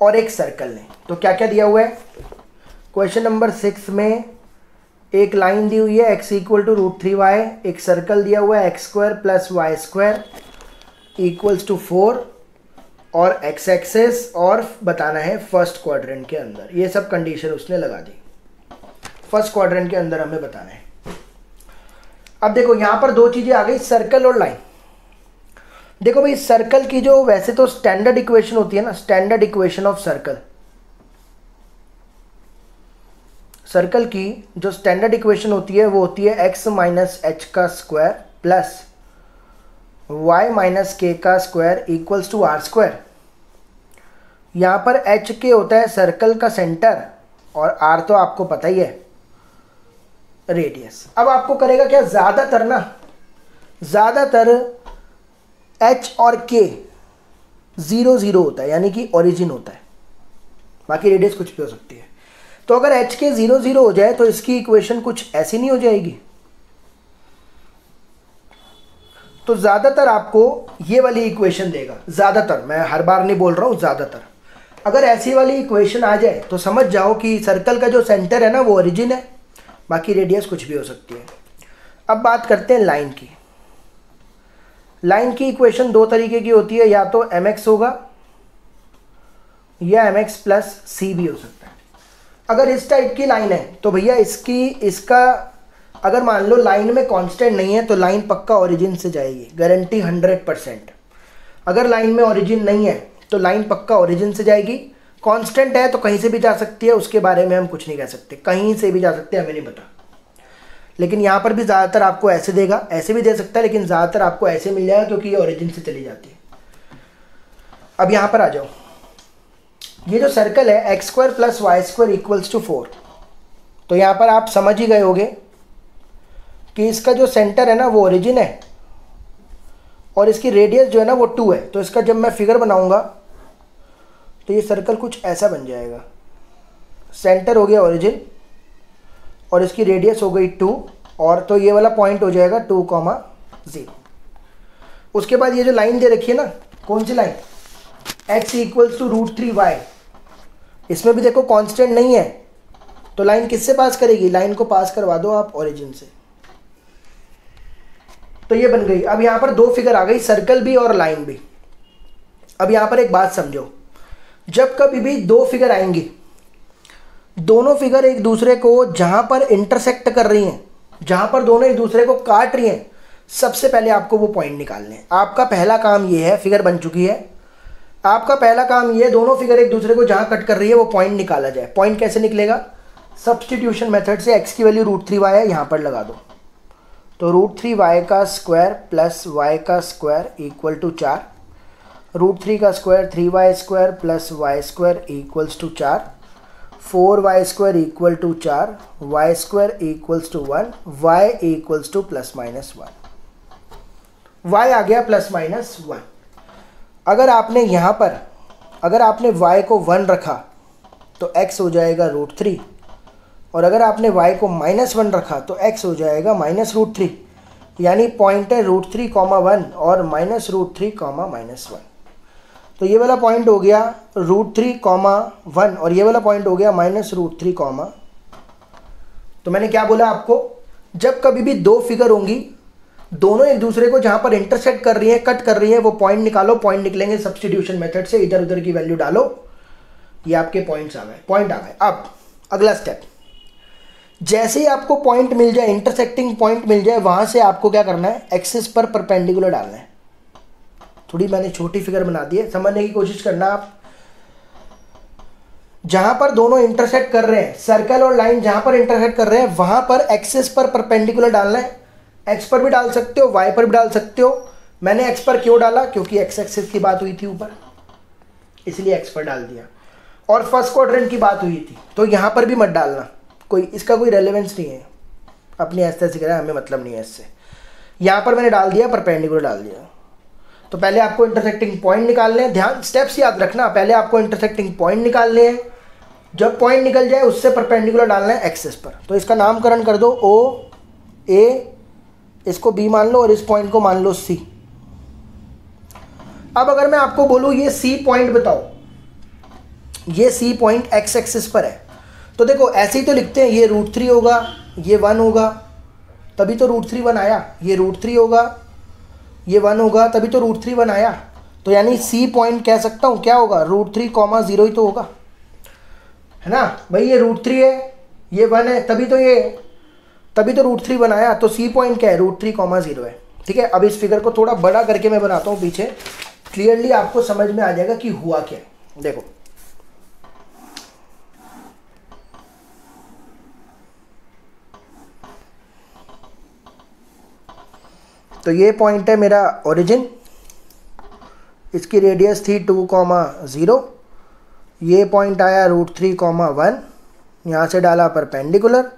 और एक सर्कल ने। तो क्या क्या दिया हुआ है क्वेश्चन नंबर 6 में? एक लाइन दी हुई है x = √3y, एक सर्कल दिया हुआ है x² + y² = 4 और x एक्सिस, और बताना है फर्स्ट क्वाड्रेंट के अंदर। ये सब कंडीशन उसने लगा दी, फर्स्ट क्वाड्रेंट के अंदर हमें बताना है। अब देखो यहाँ पर 2 चीज़ें आ गई, सर्कल और लाइन। देखो भाई सर्कल की जो वैसे तो स्टैंडर्ड इक्वेशन होती है ना, standard equation of circle, circle की जो स्टैंडर्ड इक्वेशन होती है वो होती है x - h² plus y - k² = r²। यहाँ पर h के होता है सर्कल का सेंटर और r तो आपको पता ही है रेडियस। अब आपको करेगा क्या, ज़्यादातर h और k 0 0 होता है, यानी कि ओरिजिन होता है, बाकी रेडियस कुछ भी हो सकती है। तो अगर h के 0 0 हो जाए तो इसकी इक्वेशन कुछ ऐसी नहीं हो जाएगी। तो ज़्यादातर आपको ये वाली इक्वेशन देगा, ज़्यादातर, मैं हर बार नहीं बोल रहा हूँ, ज़्यादातर अगर ऐसी वाली इक्वेशन आ जाए तो समझ जाओ कि सर्कल का जो सेंटर है ना वो ओरिजिन है, बाकी रेडियस कुछ भी हो सकती है। अब बात करते हैं लाइन की। लाइन की इक्वेशन 2 तरीके की होती है, या तो mx होगा या mx + c भी हो सकता है। अगर इस टाइप की लाइन है तो भैया इसका अगर मान लो लाइन में कांस्टेंट नहीं है तो लाइन पक्का ओरिजिन से जाएगी, गारंटी 100%। अगर लाइन में ओरिजिन नहीं है तो लाइन पक्का ओरिजिन से जाएगी। कांस्टेंट है तो कहीं से भी जा सकती है, उसके बारे में हम कुछ नहीं कह सकते, कहीं से भी जा सकते हैं, हमें नहीं पता। लेकिन यहाँ पर भी ज़्यादातर आपको ऐसे देगा, ऐसे भी दे सकता है, लेकिन ज़्यादातर आपको ऐसे मिल जाएगा क्योंकि ये ओरिजिन से चली जाती है। अब यहाँ पर आ जाओ, ये जो सर्कल है x square plus y square equals to 4, तो यहाँ पर आप समझ ही गए होगे कि इसका जो सेंटर है ना वो ओरिजिन है और इसकी रेडियस जो है ना वो 2 है। तो इसका जब मैं फिगर बनाऊंगा तो ये सर्कल कुछ ऐसा बन जाएगा, सेंटर हो गया ओरिजिन और इसकी रेडियस हो गई 2, और तो ये वाला पॉइंट हो जाएगा 2,0। उसके बाद ये जो लाइन दे रखी है ना, कौन सी line, x equals to √3y, इसमें भी देखो कांस्टेंट नहीं है, तो लाइन किससे पास करेगी, लाइन को पास करवा दो आप ओरिजिन से, तो ये बन गई। अब यहाँ पर दो फिगर आ गई, सर्कल भी और लाइन भी। अब यहाँ पर एक बात समझो, जब कभी भी दो फिगर आएंगी, दोनों फिगर एक दूसरे को जहां पर इंटरसेक्ट कर रही हैं, जहां पर दोनों एक दूसरे को काट रही हैं, सबसे पहले आपको वो पॉइंट निकालने हैं। आपका पहला काम ये है, फिगर बन चुकी है, आपका पहला काम ये है, दोनों फिगर एक दूसरे को जहां कट कर रही है वो पॉइंट निकाला जाए। पॉइंट कैसे निकलेगा, सब्सटीट्यूशन मेथड से। x की वैल्यू √3y है, यहां पर लगा दो, तो √3y का स्क्वायर प्लस y का स्क्वायर इक्वल टू 4, √3 का square 3y square plus y square equals to 4, 4y square equal to 4, y square equals to 1, y equals to ±1, y आ गया ±1। अगर आपने यहाँ पर, अगर आपने y को 1 रखा तो x हो जाएगा √3, और अगर आपने y को -1 रखा तो x हो जाएगा -√3, यानी पॉइंट है √3,1 और -√3,-1। तो ये वाला पॉइंट हो गया √3,1 और ये वाला पॉइंट हो गया -√3, तो मैंने क्या बोला आपको, जब कभी भी दो फिगर होंगी, दोनों एक दूसरे को जहां पर इंटरसेक्ट कर रही है, कट कर रही है, वो पॉइंट निकालो। पॉइंट निकलेंगे सब्स्टिट्यूशन मेथड से, इधर उधर की वैल्यू डालो, ये आपके पॉइंट्स आ गए, पॉइंट आ गए। अब अगला स्टेप, जैसे ही आपको पॉइंट मिल जाए, इंटरसेक्टिंग पॉइंट मिल जाए, वहां से आपको क्या करना है, एक्सिस पर परपेंडिकुलर डालना है। थोड़ी मैंने छोटी फिगर बना दी है, समझने की कोशिश करना आप। जहां पर दोनों इंटरसेक्ट कर रहे हैं, सर्कल और लाइन जहां पर इंटरसेक्ट कर रहे हैं, वहां पर एक्सिस पर परपेंडिकुलर डालना है। एक्स पर भी डाल सकते हो, वाई पर भी डाल सकते हो। मैंने एक्स पर क्यों डाला, क्योंकि एक्स एक्सिस की बात हुई थी ऊपर, इसलिए एक्स पर डाल दिया। और फर्स्ट क्वाड्रेंट की बात हुई थी, तो यहां पर भी मत डालना, कोई इसका कोई रेलेवेंस नहीं है, अपनी ऐसे ऐसे करें, हमें मतलब नहीं है इससे। यहां पर मैंने डाल दिया, परपेंडिकुलर डाल दिया। तो पहले आपको इंटरसेक्टिंग पॉइंट निकालने हैं, ध्यान स्टेप्स याद रखना। पहले आपको इंटरसेक्टिंग पॉइंट निकालने हैं, जब पॉइंट निकल जाए उससे परपेंडिकुलर डालना है एक्सिस पर। तो इसका नामकरण कर दो ओ ए, इसको बी मान लो और इस पॉइंट को मान लो सी। अब अगर मैं आपको बोलूं ये सी पॉइंट बताओ, ये सी पॉइंट एक्स एक्सिस पर है, तो देखो ऐसे ही तो लिखते हैं, ये √3 होगा, ये 1 होगा, तभी तो √3 1 आया। ये √3 होगा, ये 1 होगा, तभी तो √3 1 आया। तो यानी सी पॉइंट कह सकता हूं क्या होगा, √3,0 ही तो होगा, है ना भाई। ये √3 है, ये 1 है, तभी तो √3 1 आया। तो सी पॉइंट क्या है, √3,0 है। ठीक है, अब इस फिगर को थोड़ा बड़ा करके मैं बनाता हूं पीछे, क्लियरली आपको समझ में आ जाएगा कि हुआ क्या। देखो तो ये पॉइंट है मेरा ओरिजिन, इसकी रेडियस थी 2,0, ये पॉइंट आया √3,1, यहाँ से डाला परपेंडिकुलर,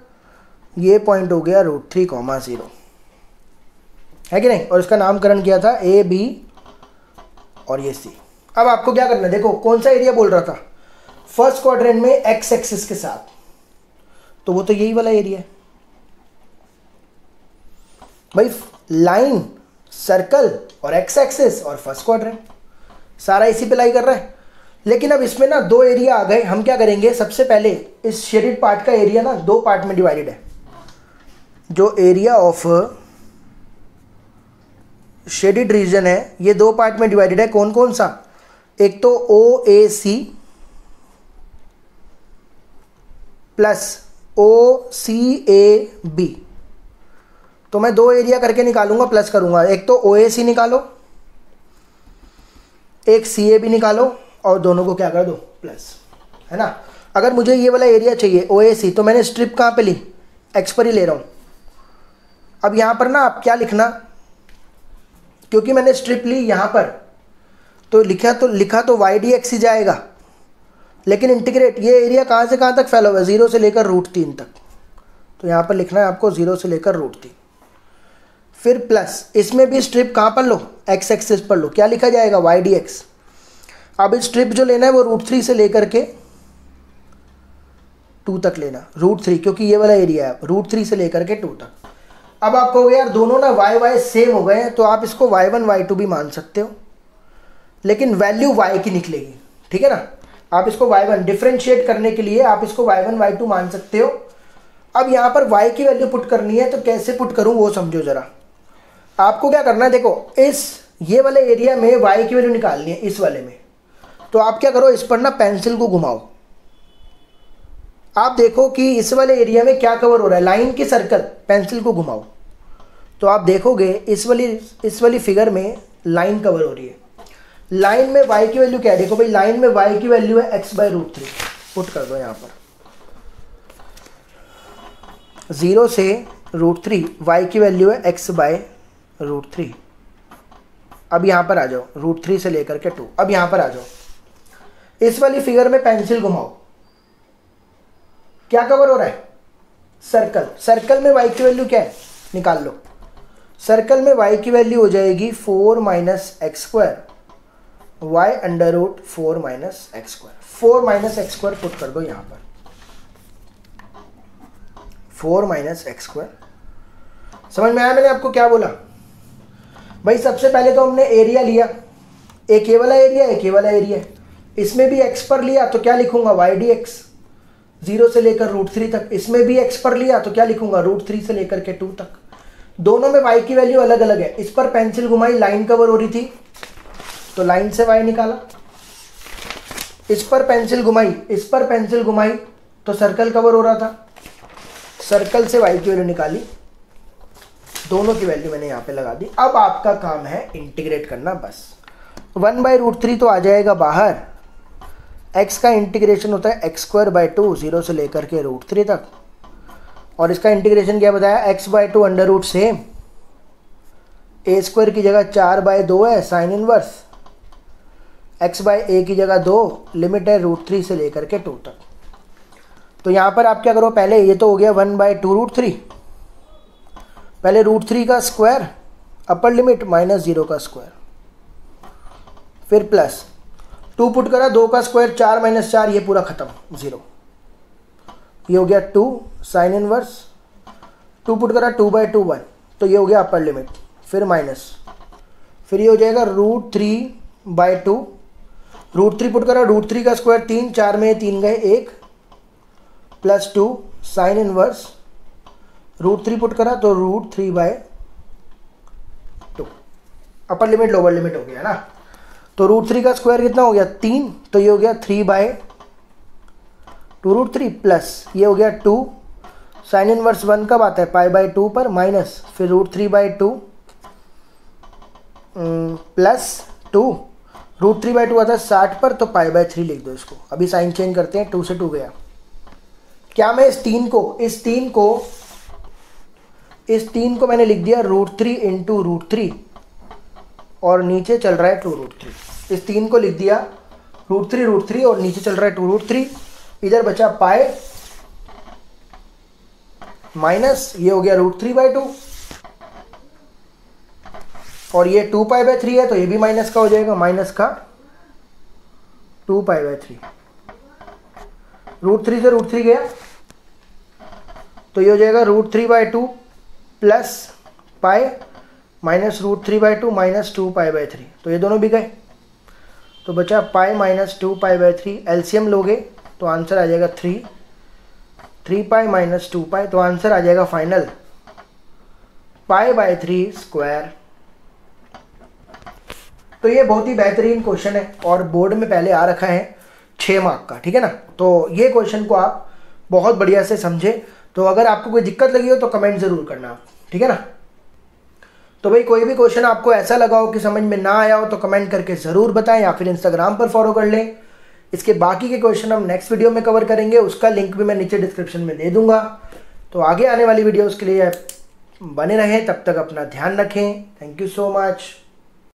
ये पॉइंट हो गया √3,0, है कि नहीं। और इसका नामकरण किया था ए बी और ये सी। अब आपको क्या करना है, देखो कौन सा एरिया बोल रहा था, फर्स्ट क्वाड्रेंट में एक्स एक्सिस के साथ, तो वो तो यही वाला एरिया है भाई। लाइन, सर्कल और एक्स एक्सिस और फर्स्ट क्वाड्रेंट, सारा इसी पे लाई कर रहा है। लेकिन अब इसमें ना दो एरिया आ गए, हम क्या करेंगे, सबसे पहले इस शेडेड पार्ट का एरिया ना दो पार्ट में डिवाइडेड है। जो एरिया ऑफ शेडेड रीजन है ये दो पार्ट में डिवाइडेड है। कौन कौन सा, एक तो ओ ए C plus O C A B. तो मैं दो एरिया करके निकालूंगा, प्लस करूंगा। एक तो ओ ए सी निकालो, एक सी ए बी निकालो, और दोनों को क्या कर दो, प्लस, है ना। अगर मुझे ये वाला एरिया चाहिए ओ ए सी, तो मैंने स्ट्रिप कहाँ पे ली, एक्स पर ही ले रहा हूँ। अब यहाँ पर ना आप क्या लिखना, क्योंकि मैंने स्ट्रिप ली यहाँ पर, तो लिखा तो वाई डी एक्स ही जाएगा, लेकिन इंटीग्रेट ये एरिया कहाँ से कहाँ तक फैला हुआ है, 0 से लेकर √3 तक। तो यहाँ पर लिखना है आपको 0 से लेकर √3। फिर प्लस इसमें भी स्ट्रिप कहाँ पर लो, एक्स एक्सिस पर लो। क्या लिखा जाएगा, वाई डी एक्स। अब स्ट्रिप जो लेना है वो √3 से लेकर के 2 तक लेना, √3, क्योंकि ये वाला एरिया है, √3 से लेकर के 2 तक। अब आप कहोगे यार दोनों ना y सेम हो गए हैं, तो आप इसको y1 y2 भी मान सकते हो, लेकिन वैल्यू y की निकलेगी, ठीक है ना। आप इसको y1 डिफ्रेंशिएट करने के लिए आप इसको y1 y2 मान सकते हो। अब यहाँ पर y की वैल्यू पुट करनी है, तो कैसे पुट करूँ वो समझो ज़रा। आपको क्या करना है, देखो ये वाले एरिया में y की वैल्यू निकालनी है, इस वाले में। तो आप क्या करो, इस पर ना पेंसिल को घुमाओ। आप देखो कि इस वाले एरिया में क्या कवर हो रहा है, लाइन की सर्कल, पेंसिल को घुमाओ तो आप देखोगे इस वाली फिगर में लाइन कवर हो रही है। लाइन में y की वैल्यू क्या है, देखो भाई लाइन में y की वैल्यू है x/√3, पुट कर दो यहाँ पर 0 से √3, y की वैल्यू है x/√3। अब यहाँ पर आ जाओ, √3 से लेकर के 2। अब यहाँ पर आ जाओ, इस वाली फिगर में पेंसिल घुमाओ, क्या कवर हो रहा है, सर्कल। सर्कल में y की वैल्यू क्या है, निकाल लो। सर्कल में y की वैल्यू हो जाएगी 4 - x², y/4 - x²। 4 - x² put कर दो यहाँ पर, 4 - x²। समझ में आया मैंने आपको क्या बोला भाई। सबसे पहले तो हमने एरिया लिया, एक ये वाला एरिया, एक ये वाला एरिया। इसमें भी x पर लिया तो क्या लिखूंगा, वाई डी एक्स, 0 से लेकर √3 तक। इसमें भी x पर लिया तो क्या लिखूंगा, √3 से लेकर के 2 तक। दोनों में y की वैल्यू अलग अलग है। इस पर पेंसिल घुमाई, लाइन कवर हो रही थी तो लाइन से y निकाला। इस पर पेंसिल घुमाई तो सर्कल कवर हो रहा था, सर्कल से y की वैल्यू निकाली। दोनों की वैल्यू मैंने यहाँ पे लगा दी। अब आपका काम है इंटीग्रेट करना, बस 1/√3 तो आ जाएगा बाहर। x का इंटीग्रेशन होता है x²/2, 0 से लेकर के √3 तक। और इसका इंटीग्रेशन क्या बताया, x/2 under root same, a² की जगह 4/2 है, साइन इनवर्स, x/a की जगह 2, लिमिट है √3 से लेकर के 2 तक। तो यहाँ पर आप क्या करो, पहले ये तो हो गया 1/2√3, पहले √3 का स्क्वायर, अपर लिमिट -0 का स्क्वायर, फिर प्लस 2 पुट करा, 2 का स्क्वायर 4 - 4, ये पूरा खत्म, 0। ये हो गया 2, साइन इनवर्स, 2 पुट करा, 2/2 1, तो ये हो गया अपर लिमिट, फिर माइनस, फिर ये हो जाएगा √3/2, √3 पुट करा, √3 का स्क्वायर 3, 4 में 3 गए 1, प्लस 2 साइन इनवर्स, √3 पुट करा तो √3/2, अपर लिमिट लोअर लिमिट हो गया ना। तो √3 का स्क्वायर कितना हो गया, 3, तो ये हो गया 3/2√3, प्लस ये हो गया 2, साइन इनवर्स 1 कब आता है, π/2 पर, माइनस, फिर √3/2 प्लस 2, √3/2 आता है 60 पर, तो π/3 लिख दो इसको। अभी साइन चेंज करते हैं, 2 से 2 गया। क्या मैं इस तीन को मैंने लिख दिया √3 × √3, और नीचे चल रहा है 2√3। इस 3 को लिख दिया √3 और नीचे चल रहा है 2√3। इधर बचा पाई माइनस, ये हो गया √3/2, और ये 2π/3 है तो ये भी माइनस का हो जाएगा, माइनस का 2π/3। √3 से √3 गया तो ये हो जाएगा √3/2 प्लस पाई माइनस √3/2 माइनस 2π/3, तो ये दोनों भी गए, तो बचा पाई माइनस 2π/3। एलसीएम लोगे तो आंसर आ जाएगा 3π माइनस 2π, तो आंसर आ जाएगा फाइनल π/3²। तो ये बहुत ही बेहतरीन क्वेश्चन है और बोर्ड में पहले आ रखा है 6 मार्क का, ठीक है ना। तो ये क्वेश्चन को आप बहुत बढ़िया से समझे। तो अगर आपको कोई दिक्कत लगी हो तो कमेंट ज़रूर करना, ठीक है ना। तो भाई कोई भी क्वेश्चन आपको ऐसा लगा हो कि समझ में ना आया हो तो कमेंट करके ज़रूर बताएं, या फिर इंस्टाग्राम पर फॉलो कर लें। इसके बाकी के क्वेश्चन हम नेक्स्ट वीडियो में कवर करेंगे, उसका लिंक भी मैं नीचे डिस्क्रिप्शन में दे दूंगा। तो आगे आने वाली वीडियोज़ के लिए बने रहें, तब तक अपना ध्यान रखें। Thank you so much.